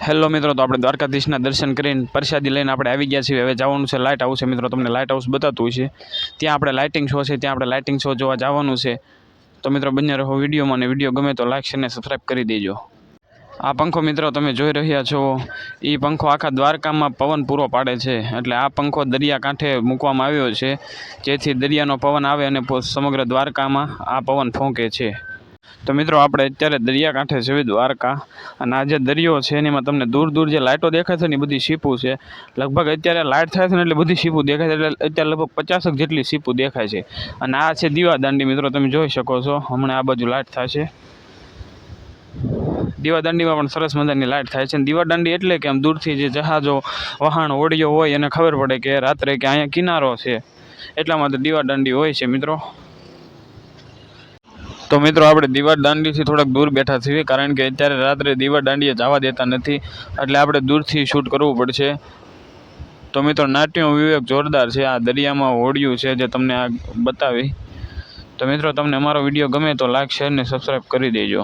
Hello મિત્રો, તો આપણે દ્વારકાધીશના દર્શન કરીને પ્રસાદી લઈને આપણે આવી ગયા છીએ. હવે જવાનું છે લાઇટ હાઉસ. મિત્રો તમને લાઇટ હાઉસ બતાવતું છે, ત્યાં આપણે લાઇટિંગ શો છે, ત્યાં આપણે લાઇટિંગ શો જોવા જવાનું છે. તો મિત્રો બને રહો વિડીયોમાં, અને વિડીયો ગમે તો લાઈક શેર અને સબસ્ક્રાઈબ કરી દેજો. આ પંખો મિત્રો તમે જોઈ રહ્યા છો, એ પંખો આખા દ્વારકામાં પવન પૂરો પાડે છે. એટલે આ પંખો દરિયાકાંઠે મૂકવામાં આવ્યો છે, જેથી દરિયાનો પવન આવે અને સમગ્ર દ્વારકામાં આ પવન ફૂંકે છે. તો મિત્રો આપણે અત્યારે દરિયાકાંઠે છે દ્વારકા, અને આ જે દરિયો છે એમાં તમને દૂર દૂર જે લાઇટો દેખાય છે ને એ બધી સીપું છે. લગભગ અત્યારે લાઇટ થાય છે ને એટલે બધી સીપું દેખાય છે. એટલે અત્યારે લગભગ 50 જેટલી સીપું દેખાય છે. અને આ છે દીવાદાંડી. મિત્રો તમે જોઈ શકો છો, હમણાં આ બાજુ લાઇટ થશે. દીવાદાંડીમાં પણ સરસ મજાની લાઇટ થાય છે. દીવાદાંડી એટલે કે આમ દૂરથી જે જહાજો વહાણ હોડીઓ હોય એને ખબર પડે કે રાત્રે કે અહીંયા કિનારો છે, એટલા માટે દીવાદાંડી હોય છે મિત્રો. તો મિત્રો આપણે દીવાદાંડીથી થોડાક દૂર બેઠા છીએ, કારણ કે અત્યારે રાત્રે દીવાદાંડીએ જવા દેતા નથી, એટલે આપણે દૂરથી શૂટ કરવું પડશે. તો મિત્રો નાટ્યનો વિવેક જોરદાર છે. આ દરિયામાં હોડિયું છે જે તમને આ બતાવી. તો મિત્રો તમને અમારો વિડીયો ગમે તો લાઈક શેર ને સબસ્ક્રાઈબ કરી દેજો.